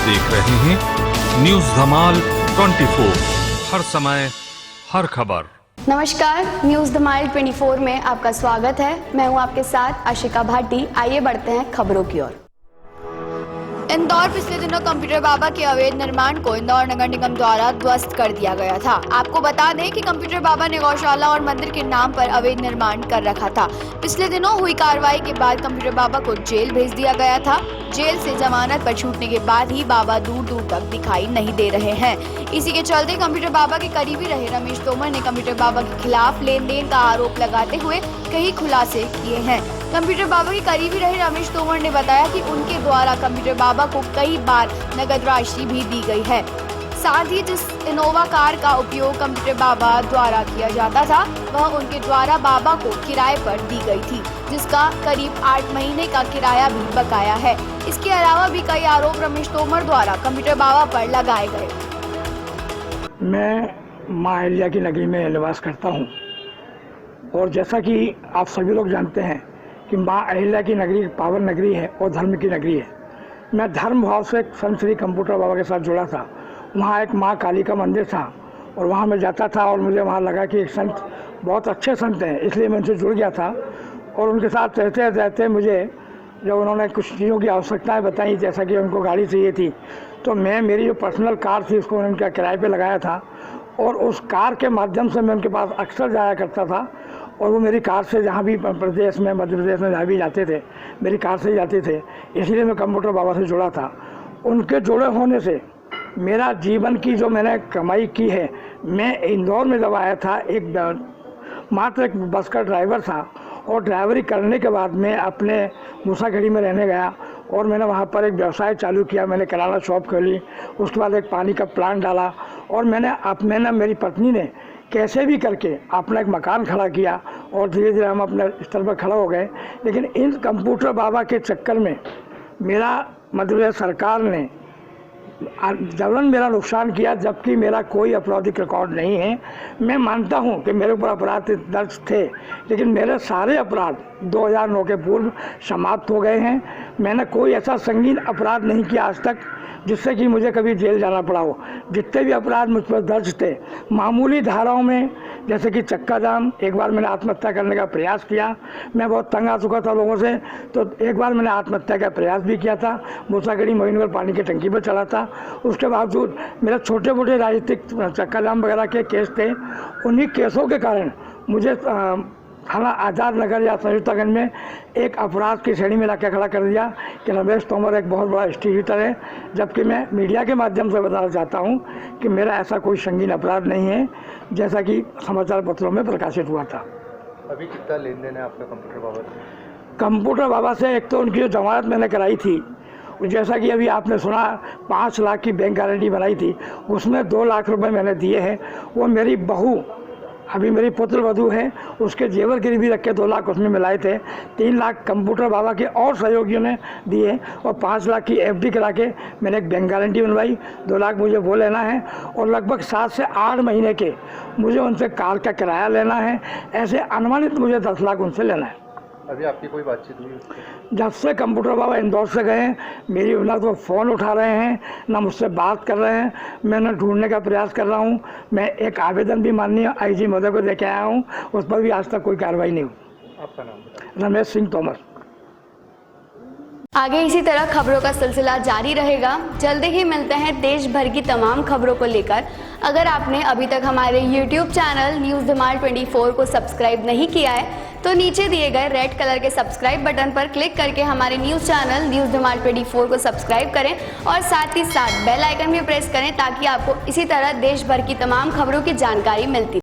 देख रहे हैं न्यूज धमाल 24, हर समय हर खबर। नमस्कार, न्यूज धमाल 24 में आपका स्वागत है। मैं हूं आपके साथ आशिका भाटी। आइए बढ़ते हैं खबरों की ओर। इंदौर पिछले दिनों कंप्यूटर बाबा के अवैध निर्माण को इंदौर नगर निगम द्वारा ध्वस्त कर दिया गया था। आपको बता दें कि कंप्यूटर बाबा ने गौशाला और मंदिर के नाम पर अवैध निर्माण कर रखा था। पिछले दिनों हुई कार्रवाई के बाद कंप्यूटर बाबा को जेल भेज दिया गया था। जेल से जमानत पर छूटने के बाद ही बाबा दूर दूर तक दिखाई नहीं दे रहे हैं। इसी के चलते कंप्यूटर बाबा के करीबी रहे रमेश तोमर ने कंप्यूटर बाबा के खिलाफ लेन देन का आरोप लगाते हुए कई खुलासे किए हैं। कंप्यूटर बाबा के करीबी रहे रमेश तोमर ने बताया कि उनके द्वारा कंप्यूटर बाबा को कई बार नगद राशि भी दी गई है। साथ ही जिस इनोवा कार का उपयोग कंप्यूटर बाबा द्वारा किया जाता था, वह उनके द्वारा बाबा को किराए पर दी गई थी, जिसका करीब 8 महीने का किराया भी बकाया है। इसके अलावा भी कई आरोप रमेश तोमर द्वारा कंप्यूटर बाबा पर लगाए गए। मैं माँ अहिल्या की नगरी में निवास करता हूँ और जैसा कि आप सभी लोग जानते हैं कि माँ अहिल्या की नगरी पावन नगरी है और धर्म की नगरी है। मैं धर्म भाव से संत श्री कंप्यूटर बाबा के साथ जुड़ा था। वहाँ एक माँ काली का मंदिर था और वहाँ मैं जाता था और मुझे वहाँ लगा कि एक संत बहुत अच्छे संत हैं, इसलिए मैं उनसे जुड़ गया था। और उनके साथ रहते रहते मुझे जब उन्होंने कुछ चीज़ों की आवश्यकताएं बताई, जैसा कि उनको गाड़ी चाहिए थी, तो मैं मेरी जो पर्सनल कार थी उसको उनका किराए पे लगाया था और उस कार के माध्यम से मैं उनके पास अक्सर जाया करता था। और वो मेरी कार से जहाँ भी प्रदेश में, मध्य प्रदेश में जहाँ भी जाते थे, मेरी कार से ही जाते थे। इसलिए मैं कंप्यूटर बाबा से जुड़ा था। उनके जुड़े होने से मेरा जीवन की जो मैंने कमाई की है, मैं इंदौर में जब आया था मात्र एक बस का ड्राइवर था और ड्राइवरी करने के बाद मैं अपने मूसाखेड़ी में रहने गया और मैंने वहाँ पर एक व्यवसाय चालू किया। मैंने किराना शॉप खोली, उसके बाद एक पानी का प्लांट डाला और मैंने मेरी पत्नी ने कैसे भी करके अपना एक मकान खड़ा किया और धीरे धीरे हम अपने स्तर पर खड़ा हो गए। लेकिन इन कंप्यूटर बाबा के चक्कर में मेरा मध्य प्रदेश सरकार ने जबरन मेरा नुकसान किया, जबकि मेरा कोई आपराधिक रिकॉर्ड नहीं है। मैं मानता हूं कि मेरे ऊपर अपराध दर्ज थे, लेकिन मेरे सारे अपराध 2009 के पूर्व समाप्त हो गए हैं। मैंने कोई ऐसा संगीन अपराध नहीं किया आज तक जिससे कि मुझे कभी जेल जाना पड़ा हो। जितने भी अपराध मुझ पर दर्ज थे मामूली धाराओं में, जैसे कि चक्का जाम, एक बार मैंने आत्महत्या करने का प्रयास किया। मैं बहुत तंग आ चुका था लोगों से, तो एक बार मैंने आत्महत्या का प्रयास भी किया था। मूसाखेड़ी मोहिनीगढ़ पानी की टंकी पर चढ़ा था। उसके बावजूद मेरे छोटे मोटे राजनीतिक चक्का जाम वगैरह के केस थे। उन्हीं केसों के कारण मुझे थाना आज़ाद नगर या संयुक्तागंज में एक अपराध की श्रेणी में लाके खड़ा कर दिया कि रमेश तोमर एक बहुत बड़ा डिस्ट्रीब्यूटर है। जबकि मैं मीडिया के माध्यम से बताना चाहता हूं कि मेरा ऐसा कोई संगीन अपराध नहीं है, जैसा कि समाचार पत्रों में प्रकाशित हुआ था। अभी कितना लेन देन है आपका कंप्यूटर बाबा से? कंप्यूटर बाबा से एक तो उनकी जो जमानत मैंने कराई थी, जैसा कि अभी आपने सुना 5 लाख की बैंक गारंटी बनाई थी, उसमें 2 लाख रुपए मैंने दिए हैं। वो मेरी बहू, अभी मेरी पुत्र वधू है, उसके जेवर गिरवी रख के 2 लाख उसमें मिलाए थे। 3 लाख कंप्यूटर बाबा के और सहयोगियों ने दिए और 5 लाख की FD करा के मैंने एक बैंक गारंटी बनवाई। 2 लाख मुझे वो लेना है और लगभग 7 से 8 महीने के मुझे उनसे कार का किराया लेना है। ऐसे अनुमानित मुझे 10 लाख उनसे लेना है। अभी आपकी कोई बातचीत हुई? जब से कंप्यूटर बाबा इंदौर से गए, मेरी ना तो फ़ोन उठा रहे हैं, ना मुझसे बात कर रहे हैं। मैंने ढूंढने का प्रयास कर रहा हूं। मैं एक आवेदन भी माननीय IG महोदय को लेके आया हूं, उस पर भी आज तक कोई कार्रवाई नहीं हुई। आपका नाम? रमेश सिंह तोमर। आगे इसी तरह खबरों का सिलसिला जारी रहेगा। जल्दी ही मिलते हैं देश भर की तमाम खबरों को लेकर। अगर आपने अभी तक हमारे YouTube चैनल न्यूज धमाल 24 को सब्सक्राइब नहीं किया है तो नीचे दिए गए रेड कलर के सब्सक्राइब बटन पर क्लिक करके हमारे न्यूज चैनल न्यूज धमाल 24 को सब्सक्राइब करें और साथ ही साथ बेल आइकन भी प्रेस करें, ताकि आपको इसी तरह देश भर की तमाम खबरों की जानकारी मिलती रहे।